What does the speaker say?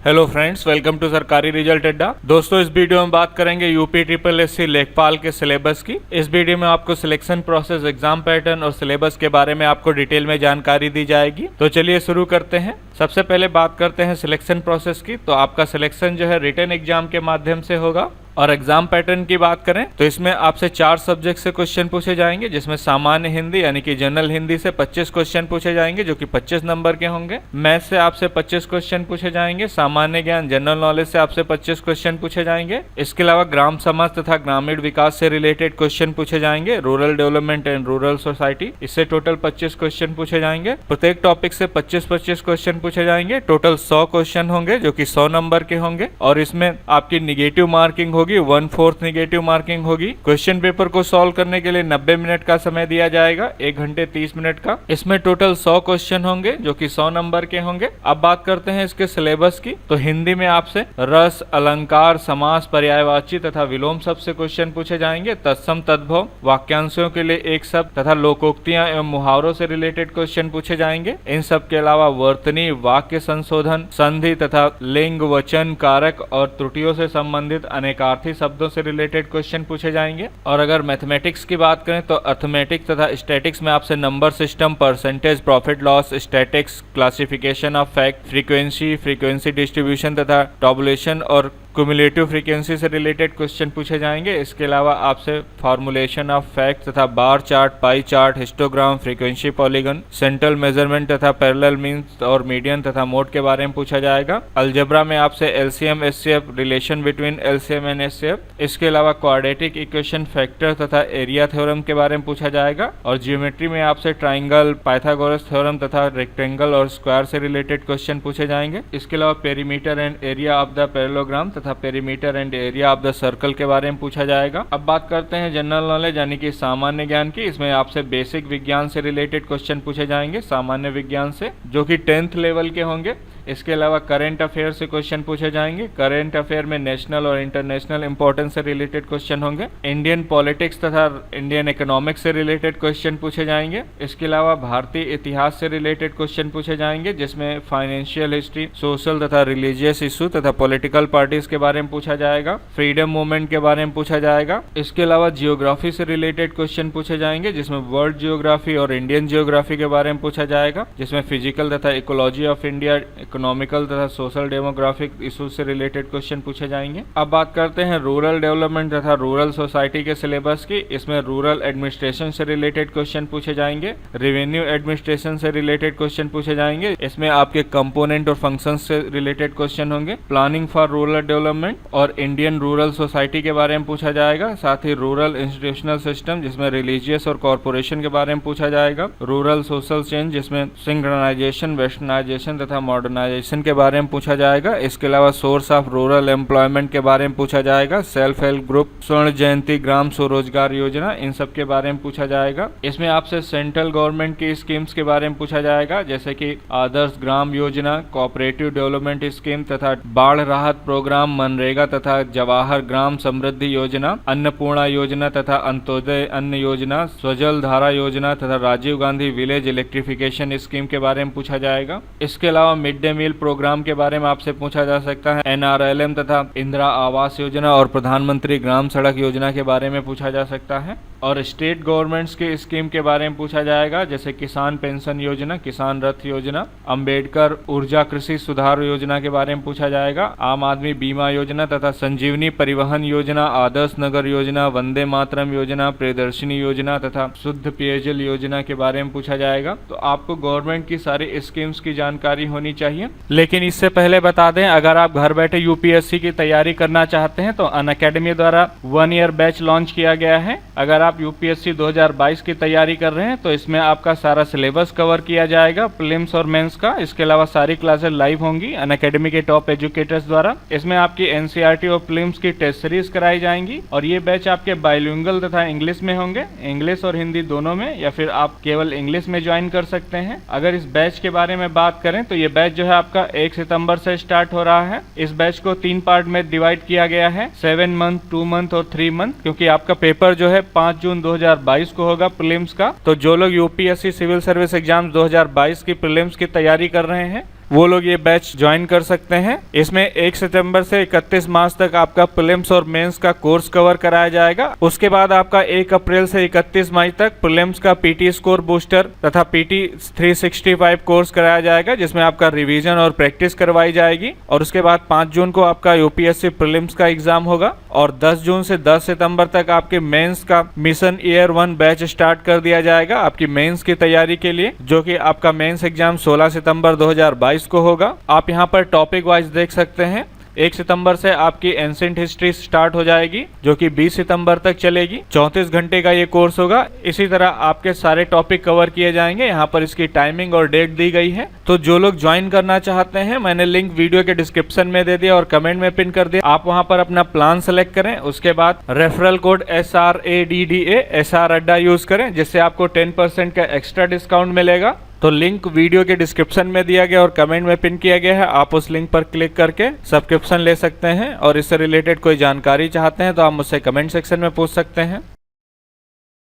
Hello friends, welcome to सरकारी result अड्डा। दोस्तों, इस वीडियो में बात करेंगे यूपी ट्रिपल एससी लेखपाल के सिलेबस की। इस वीडियो में आपको सिलेक्शन प्रोसेस, एग्जाम पैटर्न और सिलेबस के बारे में आपको डिटेल में जानकारी दी जाएगी। तो चलिए शुरू करते हैं। सबसे पहले बात करते हैं सिलेक्शन प्रोसेस की। तो आपका सिलेक्शन जो है रिटन एग्जाम के माध्यम से होगा। और एग्जाम पैटर्न की बात करें तो इसमें आपसे 4 सब्जेक्ट से क्वेश्चन पूछे जाएंगे, जिसमें सामान्य हिंदी यानी कि जनरल हिंदी से 25 क्वेश्चन पूछे जाएंगे जो कि 25 नंबर के होंगे। मैथ से आपसे 25 क्वेश्चन पूछे जाएंगे। सामान्य ज्ञान, जनरल नॉलेज से आपसे 25 क्वेश्चन पूछे जाएंगे। इसके अलावा ग्राम समाज तथा ग्रामीण विकास से रिलेटेड क्वेश्चन पूछे जाएंगे। Rural development and rural society, इससे टोटल 25 क्वेश्चन पूछे जाएंगे। प्रत्येक टॉपिक से 25-25 क्वेश्चन पूछे जाएंगे। टोटल 100 क्वेश्चन होंगे जो कि 100 नंबर के होंगे। और इसमें आपकी निगेटिव मार्किंग होगी, 1/4 निगेटिव मार्किंग होगी। क्वेश्चन पेपर को सॉल्व करने के लिए 90 मिनट का समय दिया जाएगा, 1 घंटे 30 मिनट का। इसमें टोटल 100 क्वेश्चन होंगे जो कि 100 नंबर के होंगे। अब बात करते हैं इसके सिलेबस की। तो हिंदी में आपसे रस, अलंकार, समास, पर्यायवाची तथा विलोम शब्द से क्वेश्चन पूछे जाएंगे। तत्सम, तद्भव, वाक्यांशों के लिए एक शब्द तथा लोकोक्तियां एवं मुहावरों से रिलेटेड क्वेश्चन पूछे जाएंगे। इन सब के अलावा वर्तनी, वाक्य संशोधन, संधि तथा लिंग, वचन, कारक और त्रुटियों से संबंधित अनेकार्थी शब्दों से रिलेटेड क्वेश्चन पूछे जाएंगे। और अगर मैथमेटिक्स की बात करें तो अर्थमेटिक्स तथा स्टैटिक्स में आपसे number system, percentage, profit loss, statics, classification of fact, frequency distribution तथा टॉबुलेशन और क्युमुलेटिव फ्रीक्वेंसी से रिलेटेड क्वेश्चन पूछे जाएंगे। इसके अलावा आपसे फॉर्मुलेशन ऑफ फैक्ट तथा bar chart, pie chart, histogram, frequency polygon, central measurement तथा पैरेलल मीन्स और मीडियन तथा मोड के बारे में पूछा जाएगा। अलजेब्रा में आपसे LCM, HCF, relation between LCM and HCF. इसके अलावा क्वाड्रेटिक इक्वेशन, फैक्टर तथा एरिया थ्योरम के बारे में पूछा जाएगा। और जियोमेट्री में आपसे ट्राइंगल, पाइथागोरस थ्योरम तथा रेक्टेंगल और स्क्वायर से रिलेटेड क्वेश्चन पूछे जाएंगे। इसके अलावा perimeter and area of the parallelogram तथा perimeter and area of the circle के बारे में पूछा जाएगा। अब बात करते हैं जनरल नॉलेज यानी कि सामान्य ज्ञान की। इसमें आपसे बेसिक विज्ञान से रिलेटेड क्वेश्चन पूछे जाएंगे, सामान्य विज्ञान से, जो कि 10th लेवल के होंगे। इसके अलावा करंट अफेयर से क्वेश्चन पूछे जाएंगे। करंट अफेयर में नेशनल और इंटरनेशनल इंपॉर्टेंस से रिलेटेड क्वेश्चन होंगे। इंडियन पॉलिटिक्स तथा इंडियन इकोनॉमिक्स से रिलेटेड क्वेश्चन पूछे जाएंगे। इसके अलावा भारतीय इतिहास से रिलेटेड क्वेश्चन पूछे जाएंगे, जिसमें फाइनेंशियल हिस्ट्री, सोशल तथा रिलीजियस इशू तथा पॉलिटिकल पार्टीज के बारे में पूछा जाएगा। फ्रीडम मूवमेंट के बारे में पूछा जाएगा। इसके अलावा जियोग्राफी से रिलेटेड क्वेश्चन पूछे जाएंगे, जिसमें वर्ल्ड जियोग्राफी और इंडियन जियोग्राफी के बारे में पूछा जाएगा, जिसमें फिजिकल तथा इकोलॉजी ऑफ इंडिया, इकोनॉमिकल तथा सोशल डेमोग्राफिक इशू से रिलेटेड क्वेश्चन पूछे जाएंगे। अब बात करते हैं रूरल डेवलपमेंट तथा रूरल सोसाइटी के सिलेबस की। इसमें रूरल एडमिनिस्ट्रेशन से रिलेटेड क्वेश्चन पूछे जाएंगे। रेवेन्यू एडमिनिस्ट्रेशन से रिलेटेड क्वेश्चन पूछे जाएंगे। इसमें आपके कंपोनेंट और फंक्शन से रिलेटेड क्वेश्चन होंगे। प्लानिंग फॉर रूरल डेवलपमेंट और इंडियन रूरल सोसाइटी के बारे में पूछा जाएगा। साथ ही रूरल इंस्टीट्यूशनल सिस्टम, जिसमें रिलीजियस और कॉर्पोरेशन के बारे में पूछा जाएगा। रूरल सोशल चेंज, जिसमें सिंक्रोनाइजेशन, वेस्टर्नाइजेशन तथा मॉडर्नाइजेशन के बारे में पूछा जाएगा। इसके अलावा सोर्स ऑफ रूरल एम्प्लॉयमेंट के बारे में पूछा जाएगा। सेल्फ हेल्प ग्रुप, स्वर्ण जयंती ग्राम स्वरोजगार योजना, इन सब के बारे में पूछा जाएगा। इसमें आपसे सेंट्रल गवर्नमेंट की स्कीम्स के बारे में पूछा जाएगा, जैसे कि Adarsh Gram Yojana, cooperative development scheme तथा बाढ़ राहत प्रोग्राम, मनरेगा तथा जवाहर ग्राम समृद्धि योजना, अन्नपूर्णा योजना तथा अंत्योदय अन्न योजना, स्वजल धारा योजना तथा Rajiv Gandhi village electrification scheme के बारे में पूछा जाएगा। इसके अलावा मिड डे मील प्रोग्राम के बारे में आपसे पूछा जा सकता है। एनआरएलएम तथा इंदिरा आवास योजना और प्रधानमंत्री ग्राम सड़क योजना के बारे में पूछा जा सकता है। और स्टेट गवर्नमेंट्स के स्कीम के बारे में पूछा जाएगा, जैसे किसान पेंशन योजना, किसान रथ योजना, अंबेडकर ऊर्जा कृषि सुधार योजना के बारे में पूछा जाएगा। आम आदमी बीमा योजना तथा संजीवनी परिवहन योजना, आदर्श नगर योजना, वंदे मातरम योजना, प्रियदर्शिनी योजना तथा शुद्ध पेयजल योजना के बारे में पूछा जाएगा। तो आपको गवर्नमेंट की सारी स्कीम्स की जानकारी होनी चाहिए। लेकिन इससे पहले बता दें, अगर आप घर बैठे यूपीएससी की तैयारी करना चाहते हैं तो अनअकैडमी द्वारा 1 ईयर बैच लॉन्च किया गया है। अगर आप यूपीएससी 2022 की तैयारी कर रहे हैं तो इसमें आपका सारा सिलेबस कवर किया जाएगा, प्रीलिम्स और मेंस का। इसके अलावा सारी क्लासेस लाइव होंगी अनअकैडमी के टॉप एजुकेटर्स द्वारा। इसमें आपकी एनसीईआरटी और प्रीलिम्स की टेस्ट सीरीज कराई जाएंगी। और ये बैच आपके बाइलिंगुअल तथा इंग्लिश में होंगे, इंग्लिश और हिंदी दोनों में, या फिर आप केवल इंग्लिश में ज्वाइन कर सकते हैं। अगर इस बैच के बारे में बात करें तो ये बैच जो है आपका 1 सितंबर से स्टार्ट हो रहा है। इस बैच को 3 पार्ट में डिवाइड किया गया है, 7 मंथ, 2 मंथ और 3 मंथ, क्योंकि आपका पेपर जो है 5 जून 2022 को होगा प्रीलिम्स का। तो जो लोग यूपीएससी सिविल सर्विस एग्जाम 2022 की प्रीलिम्स की तैयारी कर रहे हैं वो लोग ये बैच ज्वाइन कर सकते हैं। इसमें 1 सितंबर से 31 मार्च तक आपका प्रीलिम्स और मेंस का कोर्स कवर कराया जाएगा। उसके बाद आपका 1 अप्रैल से 31 मई तक प्रीलिम्स का पीटी स्कोर बूस्टर तथा पीटी 365 कोर्स कराया जाएगा, जिसमें आपका रिवीजन और प्रैक्टिस करवाई जाएगी। और उसके बाद 5 जून को आपका यूपीएससी प्रीलिम्स का एग्जाम होगा और 10 जून से 10 सितंबर तक आपके मेंस का मिशन ईयर 1 बैच स्टार्ट कर दिया जाएगा आपकी मेंस की तैयारी के लिए, जो कि आपका मेंस एग्जाम 16 सितंबर 2022 को होगा। आप यहां पर टॉपिक वाइज देख सकते हैं। 1 सितंबर से आपकी एंशिएंट हिस्ट्री स्टार्ट हो जाएगी, जो कि 20 सितंबर तक चलेगी। 34 घंटे का ये कोर्स होगा। इसी तरह आपके सारे टॉपिक कवर किए जाएंगे। यहाँ पर इसकी टाइमिंग और डेट दी गई है। तो जो लोग ज्वाइन करना चाहते हैं, मैंने लिंक वीडियो के डिस्क्रिप्शन में दे दिया और कमेंट में पिन कर दिया। आप वहां पर अपना प्लान सेलेक्ट करें, उसके बाद रेफरल कोड SRADDA SR अड्डा यूज करें, जिससे आपको 10% का एक्स्ट्रा डिस्काउंट मिलेगा। तो लिंक वीडियो के डिस्क्रिप्शन में दिया गया और कमेंट में पिन किया गया है। आप उस लिंक पर क्लिक करके सब्सक्रिप्शन ले सकते हैं और इससे रिलेटेड कोई जानकारी चाहते हैं तो आप मुझसे कमेंट सेक्शन में पूछ सकते हैं।